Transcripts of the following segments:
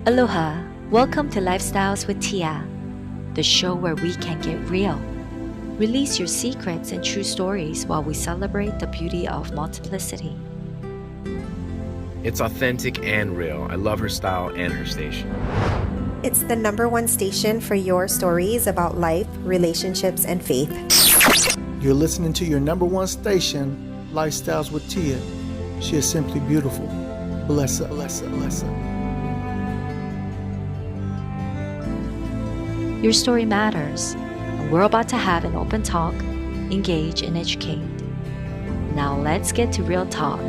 Aloha! Welcome to Lifestyles with Tia, the show where we can get real. Release your secrets and true stories while we celebrate the beauty of multiplicity. It's authentic and real. I love her style and her station. It's the #1 station for your stories about life, relationships, and faith. You're listening to your #1 station, Lifestyles with Tia. She is simply beautiful. Bless her, bless her, bless her. Your story matters, and we're about to have an open talk, engage, and educate. Now let's get to real talk.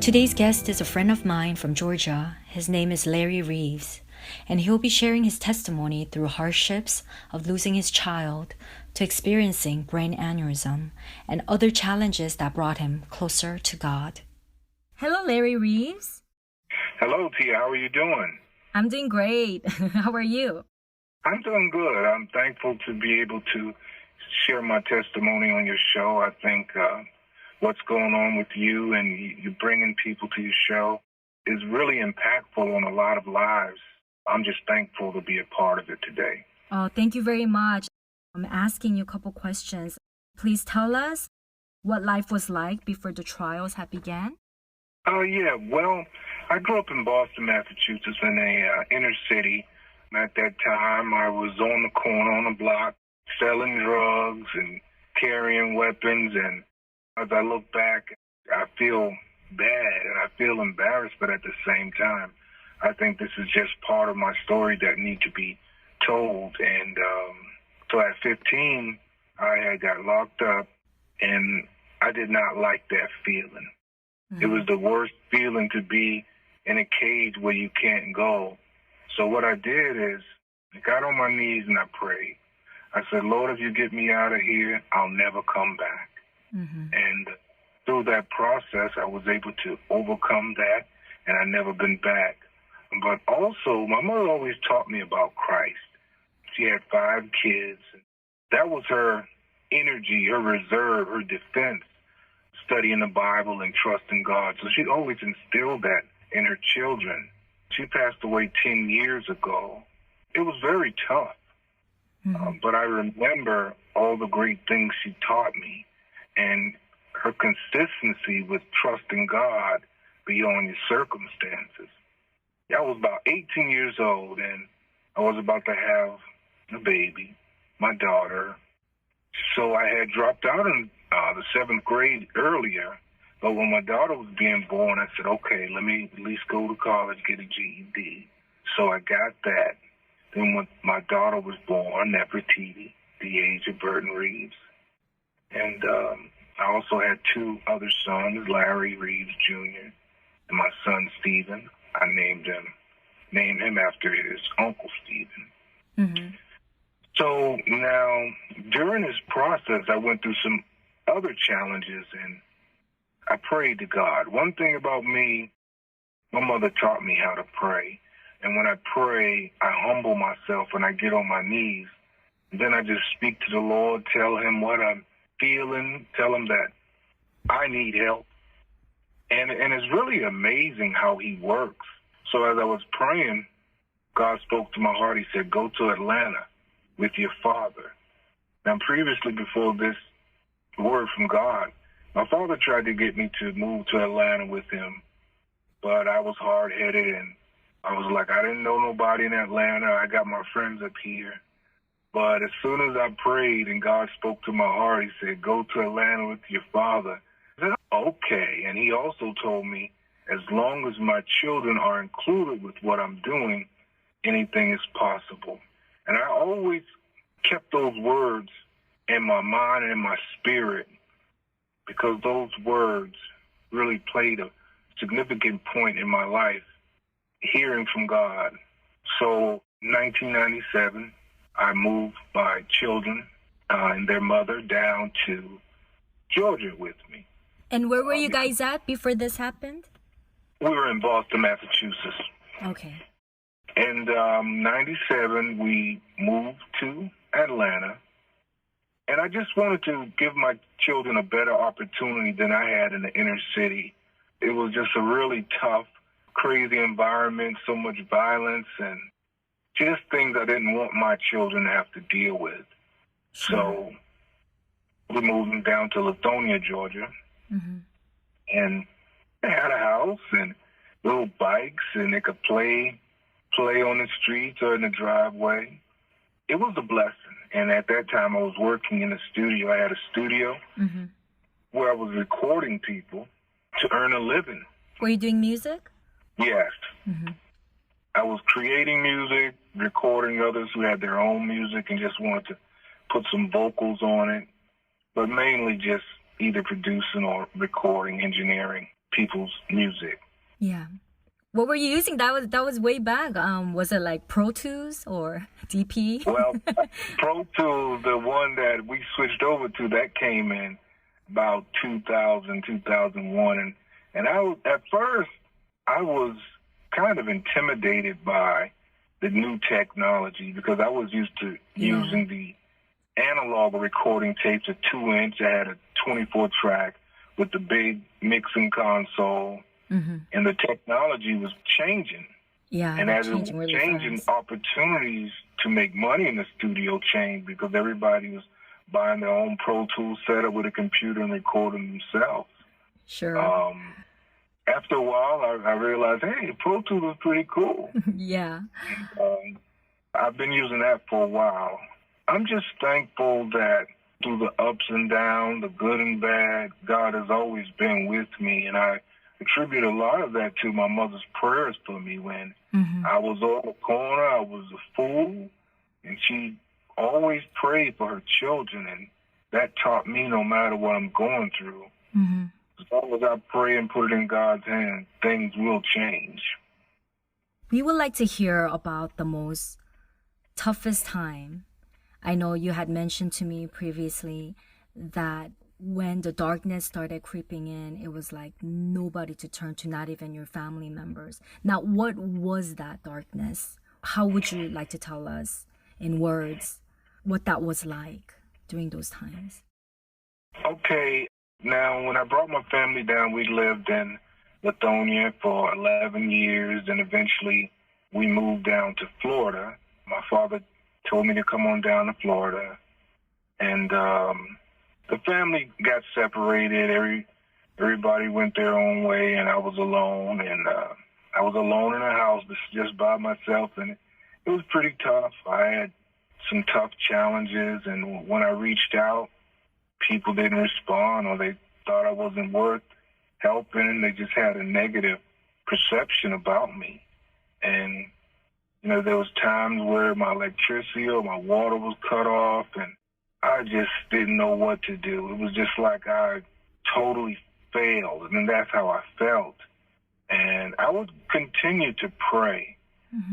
Today's guest is a friend of mine from Georgia. His name is Larry Reeves, and he'll be sharing his testimony through hardships of losing his child to experiencing brain aneurysm and other challenges that brought him closer to God. Hello, Larry Reeves. Hello, Tia. How are you doing? I'm doing great. How are you? I'm doing good. I'm thankful to be able to share my testimony on your show. I think what's going on with you and you bringing people to your show is really impactful on a lot of lives. I'm just thankful to be a part of it today. Oh, thank you very much. I'm asking you a couple questions. Please tell us what life was like before the trials had began. Well, I grew up in Boston, Massachusetts, in a inner city. At that time, I was on the corner on the block selling drugs and carrying weapons. And as I look back, I feel bad and I feel embarrassed, but at the same time, I think this is just part of my story that needs to be told. And so at 15, I had got locked up, and I did not like that feeling. Mm-hmm. It was the worst feeling to be in a cage where you can't go. So what I did is I got on my knees and I prayed. I said, Lord, if you get me out of here, I'll never come back. Mm-hmm. And through that process, I was able to overcome that, and I've never been back. But also, my mother always taught me about Christ. She had 5 kids. That was her energy, her reserve, her defense, studying the Bible and trusting God. So she always instilled that in her children. She passed away 10 years ago. It was very tough. Mm-hmm. But I remember all the great things she taught me and her consistency with trusting God beyond your circumstances. I was about 18 years old, and I was about to have a baby, my daughter. So I had dropped out in the 7th grade earlier. But when my daughter was being born, I said, okay, let me at least go to college, get a GED. So I got that. Then when my daughter was born, Nefertiti, the age of Burton Reeves. And I also had 2 other sons, Larry Reeves Jr. and my son Stephen. I named him after his uncle Stephen. Mm-hmm. So now, during this process, I went through some other challenges, and I prayed to God. One thing about me, my mother taught me how to pray. And when I pray, I humble myself and I get on my knees. And then I just speak to the Lord, tell him what I'm feeling, tell him that I need help. And it's really amazing how he works. So as I was praying, God spoke to my heart. He said, go to Atlanta with your father. Now, previously, before this word from God, my father tried to get me to move to Atlanta with him, but I was hard-headed, and I was like, I didn't know nobody in Atlanta. I got my friends up here. But as soon as I prayed and God spoke to my heart, he said, go to Atlanta with your father. I said, okay. And he also told me, as long as my children are included with what I'm doing, anything is possible. And I always kept those words in my mind and in my spirit, because those words really played a significant point in my life, hearing from God. So 1997, I moved my children and their mother down to Georgia with me. And where were you guys at before this happened? We were in Boston, Massachusetts. Okay. In 97, we moved to Atlanta. And I just wanted to give my children a better opportunity than I had in the inner city. It was just a really tough, crazy environment, so much violence, and just things I didn't want my children to have to deal with. So we moved them down to Lithonia, Georgia, and they had a house and little bikes, and they could play on the streets or in the driveway. It was a blessing. And at that time, I was working in a studio. I had a studio where I was recording people to earn a living. Were you doing music? Yes. I was creating music, recording others who had their own music and just wanted to put some vocals on it, but mainly just either producing or recording, engineering people's music. Yeah. What were you using? That was way back. Was it like Pro Tools or DP? Well, Pro Tools, the one that we switched over to, that came in about 2000, 2001. And at first, I was kind of intimidated by the new technology because I was used to using the analog recording tapes, a 2-inch. I had a 24-track with the big mixing console. And the technology was changing. Yeah, and as it was really changing, fast. opportunities to make money in the studio changed because everybody was buying their own Pro Tools setup with a computer and recording themselves. Sure. After a while, I realized, hey, Pro Tools was pretty cool. Yeah. And, I've been using that for a while. I'm just thankful that through the ups and downs, the good and bad, God has always been with me, and I attribute a lot of that to my mother's prayers for me when I was on the corner, I was a fool, and she always prayed for her children, and that taught me no matter what I'm going through, as long as I pray and put it in God's hands, things will change. We would like to hear about the most toughest time. I know you had mentioned to me previously that when the darkness started creeping in, it was like nobody to turn to, not even your family members. Now, what was that darkness? How would you like to tell us in words what that was like during those times? Okay, now when I brought my family down, we lived in Lithonia for 11 years, and eventually we moved down to Florida. My father told me to come on down to Florida, and the family got separated. Everybody went their own way, and I was alone. And I was alone in a house just by myself, and it was pretty tough. I had some tough challenges, and when I reached out, people didn't respond, or they thought I wasn't worth helping, and they just had a negative perception about me. And, you know, there was times where my electricity or my water was cut off, and I just didn't know what to do. It was just like I totally failed, and that's how I felt. And I would continue to pray,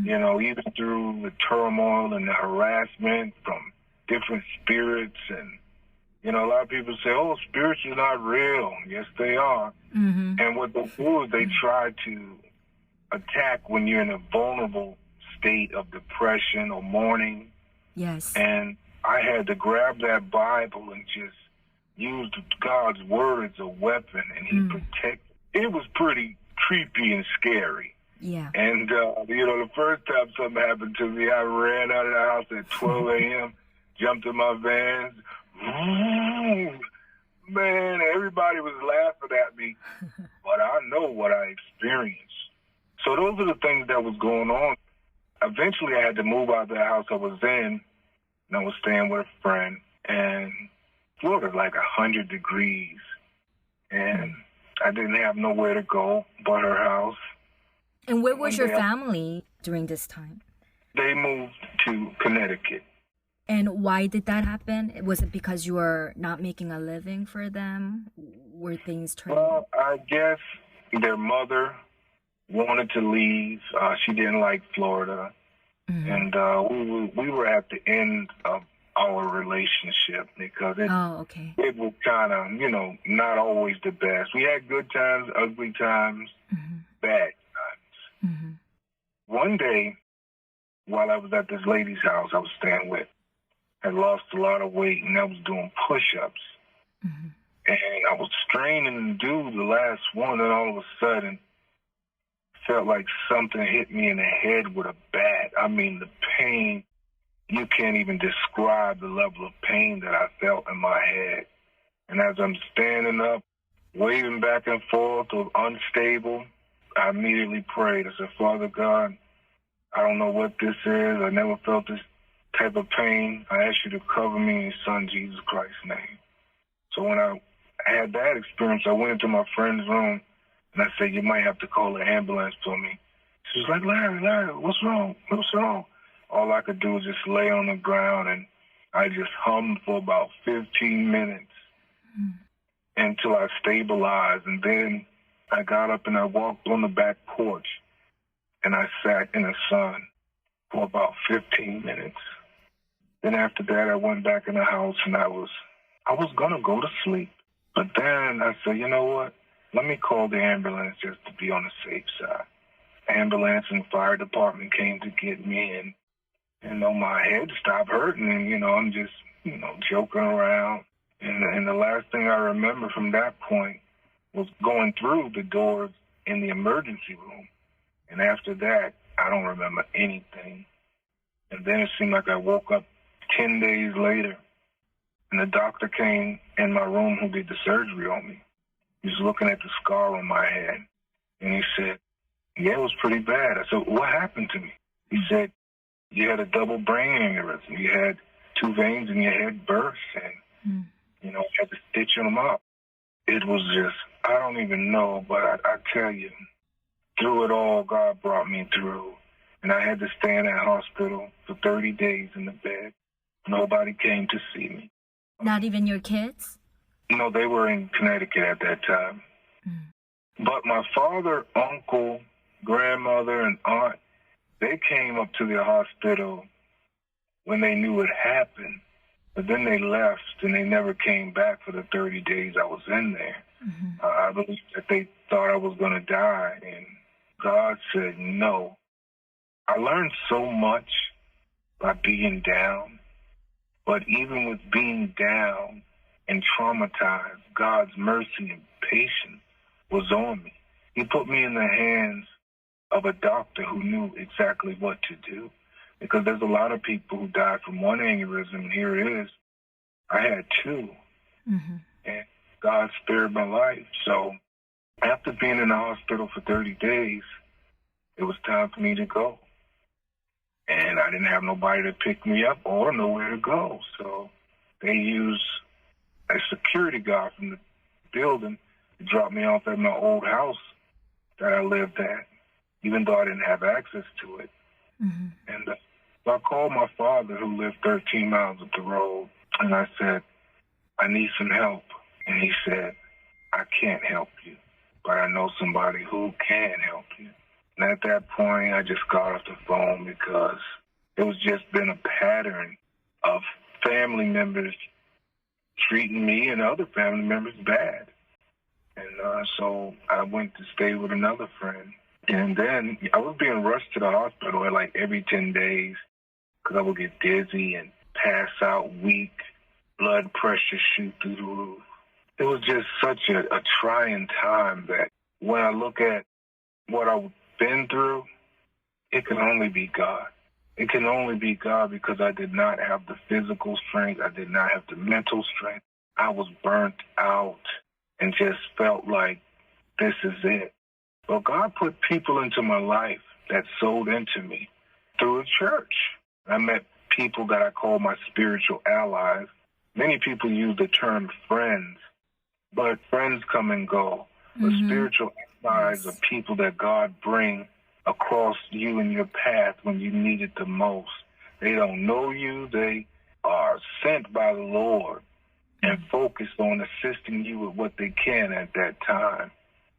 you know, even through the turmoil and the harassment from different spirits. And, you know, a lot of people say, oh, spirits are not real. Yes, they are. And what they do is they try to attack when you're in a vulnerable state of depression or mourning. Yes. And I had to grab that Bible and just use God's word as a weapon, and He protected. It was pretty creepy and scary. Yeah. And, you know, the first time something happened to me, I ran out of the house at 12 a.m., jumped in my van. Man, everybody was laughing at me, but I know what I experienced. So those are the things that was going on. Eventually, I had to move out of the house I was in. And I was staying with a friend, and Florida's like 100 degrees, and I didn't have nowhere to go but her house. And where was your family during this time? They moved to Connecticut. And why did that happen? Was it because you were not making a living for them? Were things turning? Well, I guess their mother wanted to leave. She didn't like Florida. And we were at the end of our relationship because it was kind of, you know, not always the best. We had good times, ugly times, bad times. One day, while I was at this lady's house I was staying with, had lost a lot of weight, and I was doing push-ups. Mm-hmm. And I was straining to do the last one, and all of a sudden, felt like something hit me in the head with a bat. I mean, the pain, you can't even describe the level of pain that I felt in my head. And as I'm standing up, waving back and forth, or unstable, I immediately prayed. I said, Father God, I don't know what this is. I never felt this type of pain. I ask you to cover me in your son, Jesus Christ's name. So when I had that experience, I went into my friend's room, and I said, you might have to call an ambulance for me. She was like, Larry, what's wrong? What's wrong? All I could do was just lay on the ground, and I just hummed for about 15 minutes until I stabilized. And then I got up and I walked on the back porch, and I sat in the sun for about 15 minutes. Then after that, I went back in the house, and I was going to go to sleep. But then I said, you know what? Let me call the ambulance just to be on the safe side. Ambulance and fire department came to get me, and, my head stopped hurting, and, I'm just, joking around. And the last thing I remember from that point was going through the doors in the emergency room. And after that, I don't remember anything. And then it seemed like I woke up 10 days later, and the doctor came in my room who did the surgery on me. He was looking at the scar on my head, and he said, yeah, it was pretty bad. I said, what happened to me? He said, you had a double brain aneurysm. You had 2 veins in your head burst, and, had to stitch them up. It was just, I don't even know, but I tell you, through it all, God brought me through. And I had to stay in that hospital for 30 days in the bed. Nobody came to see me. Not even your kids? No, they were in Connecticut at that time. But my father, uncle, grandmother, and aunt, they came up to the hospital when they knew it happened. But then they left, and they never came back for the 30 days I was in there. I believe that they thought I was going to die, and God said no. I learned so much by being down, but even with being down and traumatized, God's mercy and patience was on me. He put me in the hands of a doctor who knew exactly what to do, because there's a lot of people who died from one aneurysm, and here it is. I had 2, and God spared my life. So after being in the hospital for 30 days, it was time for me to go. And I didn't have nobody to pick me up or nowhere to go. So they used a security guard from the building to drop me off at my old house that I lived at, even though I didn't have access to it. And so I called my father, who lived 13 miles up the road, and I said, I need some help. And he said, I can't help you, but I know somebody who can help you. And at that point, I just got off the phone, because it was just been a pattern of family members treating me and other family members bad. And so I went to stay with another friend. And then I was being rushed to the hospital like every 10 days because I would get dizzy and pass out weak, blood pressure shoot through the roof. It was just such a trying time that when I look at what I've been through, it can only be God. It can only be God, because I did not have the physical strength. I did not have the mental strength. I was burnt out and just felt like this is it. But God put people into my life that sold into me through a church. I met people that I call my spiritual allies. Many people use the term friends, but friends come and go. But spiritual allies are people that God brings across you and your path when you need it the most. They don't know you. They are sent by the Lord and focused on assisting you with what they can at that time.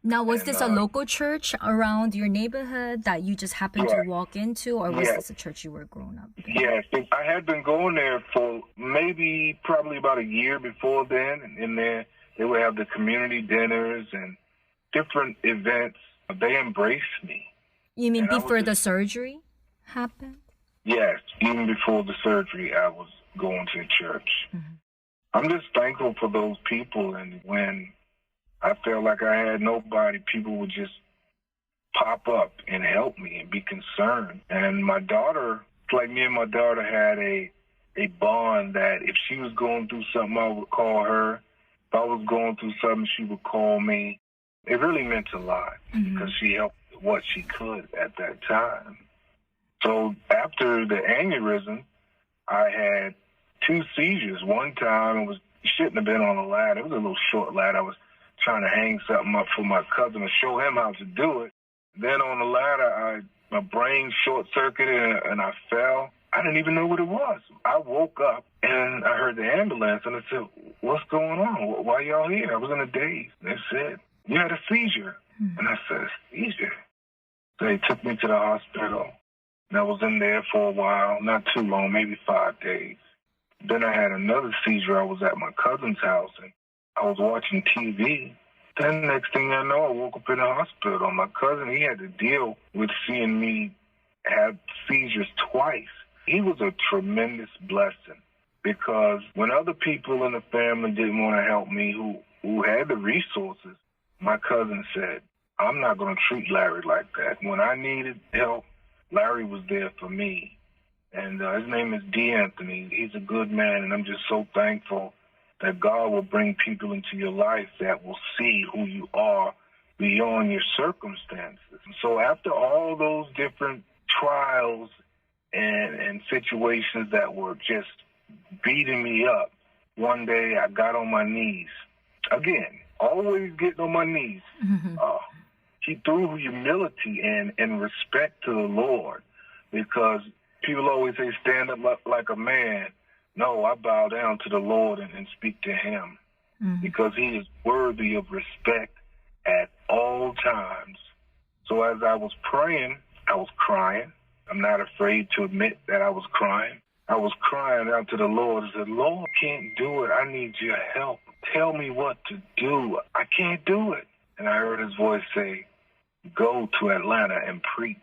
Now, was this a local church around your neighborhood that you just happened to walk into, or was this a church you were growing up in? Yes, I had been going there for probably about a year before then, and then they would have the community dinners and different events. They embraced me. You mean before the surgery happened? Yes, even before the surgery, I was going to church. I'm just thankful for those people, and when I felt like I had nobody, people would just pop up and help me and be concerned. And my daughter, like me and my daughter had a bond that if she was going through something, I would call her. If I was going through something, she would call me. It really meant a lot because she helped what she could at that time. So after the aneurysm, I had 2 seizures. One time it shouldn't have been on a ladder. It was a little short ladder. I was trying to hang something up for my cousin to show him how to do it. Then on the ladder, my brain short-circuited and I fell. I didn't even know what it was. I woke up and I heard the ambulance and I said, "What's going on? Why y'all here?" I was in a daze. They said, "You had a seizure." And I said, "Seizure?" So they took me to the hospital. And I was in there for a while, not too long, maybe 5 days. Then I had another seizure. I was at my cousin's house and I was watching TV. Then next thing I know, I woke up in the hospital. My cousin, he had to deal with seeing me have seizures twice. He was a tremendous blessing because when other people in the family didn't want to help me who had the resources, my cousin said, "I'm not going to treat Larry like that." When I needed help, Larry was there for me. And his name is D. Anthony. He's a good man, and I'm just so thankful that God will bring people into your life that will see who you are beyond your circumstances. So after all those different trials and situations that were just beating me up, one day I got on my knees. Again, always getting on my knees. Through humility and respect to the Lord, because people always say, stand up like a man. No, I bow down to the Lord and speak to him because he is worthy of respect at all times. So as I was praying, I was crying. I'm not afraid to admit that I was crying. I was crying out to the Lord and said, "Lord, I can't do it. I need your help. Tell me what to do. I can't do it." And I heard his voice say, "Go to Atlanta and preach."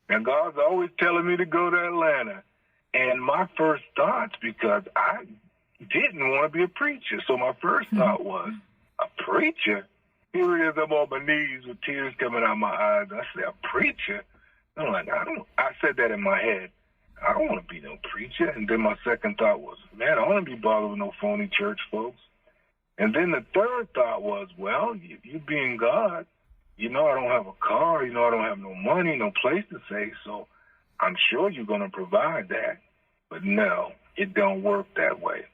Now, God's always telling me to go to Atlanta. And my first thoughts, because I didn't want to be a preacher, so my first thought was, a preacher? Here it is, I'm on my knees with tears coming out my eyes. I said, a preacher? I'm like, I said that in my head. I don't want to be no preacher. And then my second thought was, man, I don't want to be bothered with no phony church folks. And then the third thought was, well, you being God, I don't have a car, I don't have no money, no place to stay, so I'm sure you're going to provide that. But no, it don't work that way.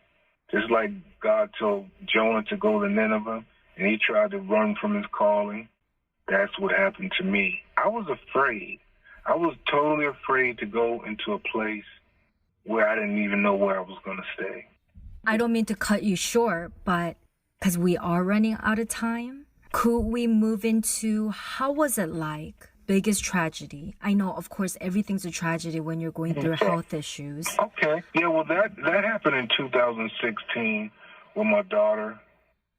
Just like God told Jonah to go to Nineveh, and he tried to run from his calling, that's what happened to me. I was afraid. I was totally afraid to go into a place where I didn't even know where I was going to stay. I don't mean to cut you short, but because we are running out of time, could we move into how was it like? Biggest tragedy. I know, of course, everything's a tragedy when you're going through health issues. Okay. Yeah, well, that happened in 2016 when my daughter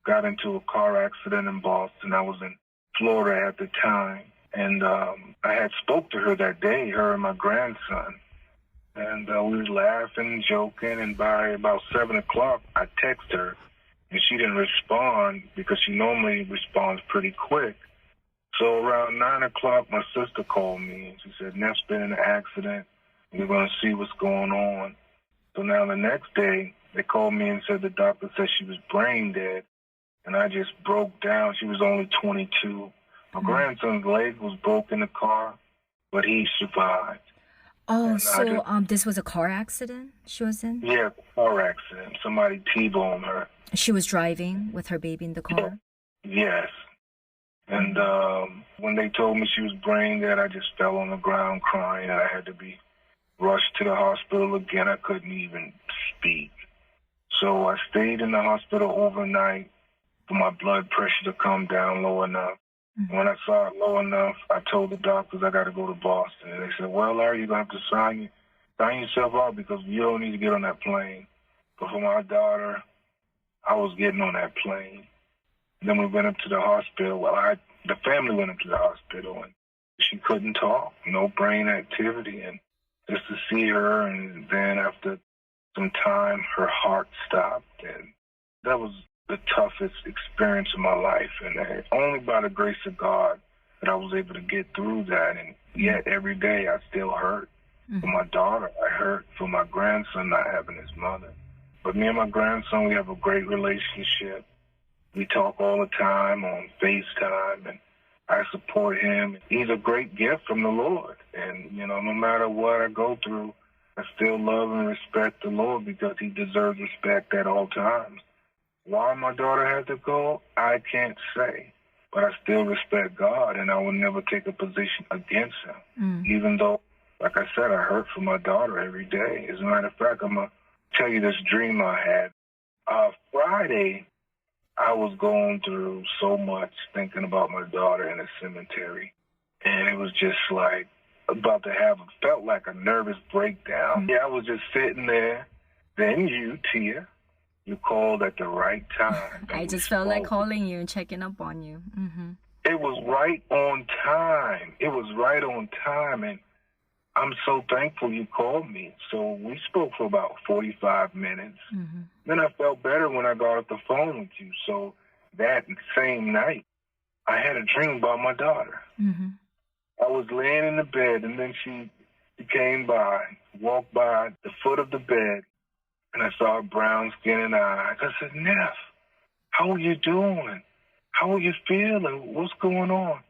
got into a car accident in Boston. I was in Florida at the time. And I had spoke to her that day, her and my grandson. And we were laughing, joking. And by about 7 o'clock, I texted her. And she didn't respond because she normally responds pretty quick. So around 9 o'clock, my sister called me, and she said, Neff's been in an accident. We're going to see what's going on. So now the next day, they called me and said the doctor said she was brain dead. And I just broke down. She was only 22. My grandson's leg was broke in the car, but he survived. Oh, and so this was a car accident she was in? Yeah, car accident. Somebody T-boned her. She was driving with her baby in the car? Yes. And when they told me she was brain dead, I just fell on the ground crying, and I had to be rushed to the hospital again. I couldn't even speak. So I stayed in the hospital overnight for my blood pressure to come down low enough. When I saw it low enough, I told the doctors I got to go to Boston. And they said, well, Larry, you're going to have to sign yourself out because you don't need to get on that plane. But for my daughter, I was getting on that plane. And then we went up to the hospital. Well, the family went up to the hospital, and she couldn't talk, no brain activity. And just to see her, and then after some time, her heart stopped, and that was the toughest experience of my life. And only by the grace of God that I was able to get through that. And yet every day I still hurt for my daughter. I hurt for my grandson not having his mother. But me and my grandson, we have a great relationship. We talk all the time on FaceTime, and I support him. He's a great gift from the Lord. And, you know, no matter what I go through, I still love and respect the Lord because he deserves respect at all times. Why my daughter had to go, I can't say. But I still respect God, and I will never take a position against him, even though, like I said, I hurt for my daughter every day. As a matter of fact, I'm going to tell you this dream I had. Friday, I was going through so much thinking about my daughter in a cemetery, and it was just like about to have, felt like a nervous breakdown. Yeah, I was just sitting there. Then you, Tia, you called at the right time. I just felt like calling you and checking up on you. It was right on time. It was right on time, and I'm so thankful you called me. So we spoke for about 45 minutes. Then I felt better when I got off the phone with you. So that same night, I had a dream about my daughter. I was laying in the bed, and then she came by, walked by the foot of the bed, and I saw her brown skin and eyes. I said, Neff, how are you doing? How are you feeling? What's going on?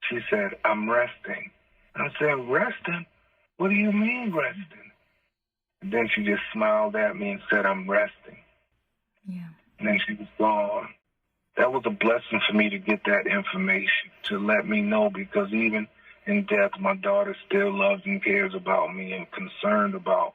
She said, I'm resting. And I said, resting? What do you mean resting? And then she just smiled at me and said, I'm resting. Yeah. And then she was gone. That was a blessing for me to get that information, to let me know, because even in death, my daughter still loves and cares about me and concerned about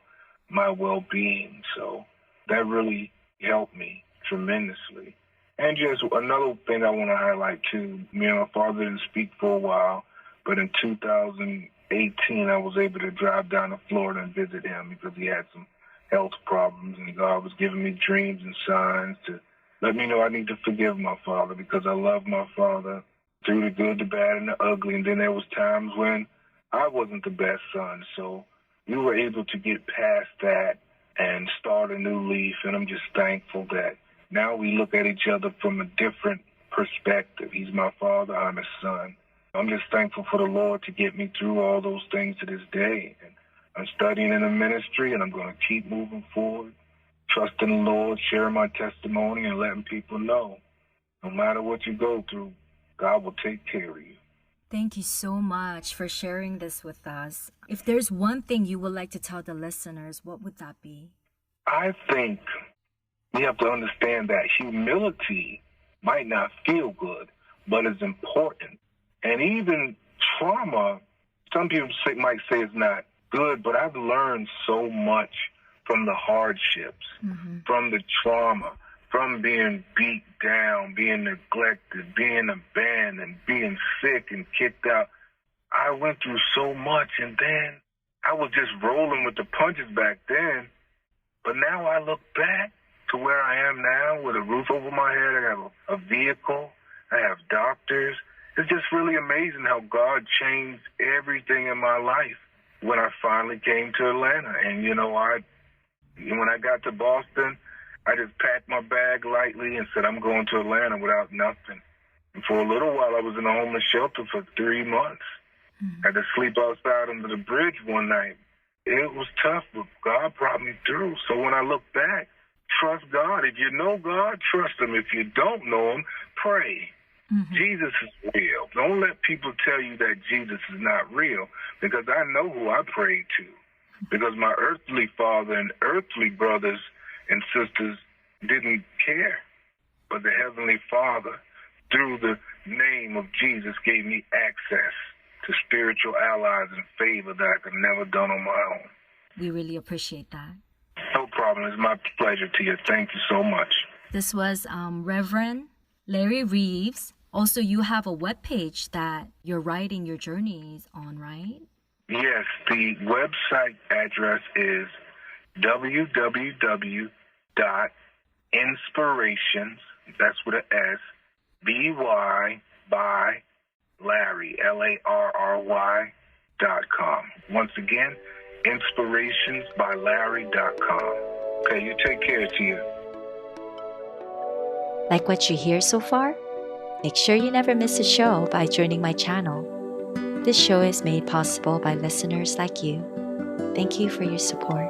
my well-being. So that really helped me tremendously. And just another thing I want to highlight, too, me and my father didn't speak for a while, but in 2018, I was able to drive down to Florida and visit him because he had some health problems, and God was giving me dreams and signs to let me know I need to forgive my father because I love my father through the good, the bad, and the ugly. And then there was times when I wasn't the best son, so we were able to get past that and start a new leaf, and I'm just thankful that now we look at each other from a different perspective. He's my father, I'm his son. I'm just thankful for the Lord to get me through all those things to this day. And I'm studying in the ministry, and I'm going to keep moving forward, trusting the Lord, sharing my testimony, and letting people know no matter what you go through, God will take care of you. Thank you so much for sharing this with us. If there's one thing you would like to tell the listeners, what would that be? I think we have to understand that humility might not feel good, but it's important. And even trauma, some people might say it's not good, but I've learned so much from the hardships, from the trauma, from being beat down, being neglected, being abandoned, being sick and kicked out. I went through so much, and then I was just rolling with the punches back then. But now I look back to where I am now with a roof over my head. I have a vehicle. I have doctors. It's just really amazing how God changed everything in my life when I finally came to Atlanta. And, you know, when I got to Boston, I just packed my bag lightly and said, I'm going to Atlanta without nothing. And for a little while, I was in a homeless shelter for 3 months. I had to sleep outside under the bridge one night. It was tough, but God brought me through. So when I look back, trust God. If you know God, trust him. If you don't know him, pray. Jesus is real. Don't let people tell you that Jesus is not real, because I know who I prayed to. Because my earthly father and earthly brothers and sisters didn't care. But the Heavenly Father, through the name of Jesus, gave me access to spiritual allies and favor that I could never done on my own. We really appreciate that. No problem. It's my pleasure to you. Thank you so much. This was Reverend Larry Reeves. Also, you have a webpage that you're writing your journeys on, right? Yes, the website address is www.inspirations, that's with an S, B-Y by Larry, Larry.com. Once again, inspirationsbylarry.com. Okay, you take care, Tia. Like what you hear so far? Make sure you never miss a show by joining my channel. This show is made possible by listeners like you. Thank you for your support.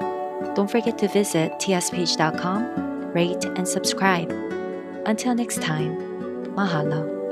Don't forget to visit tspage.com, rate, and subscribe. Until next time, mahalo.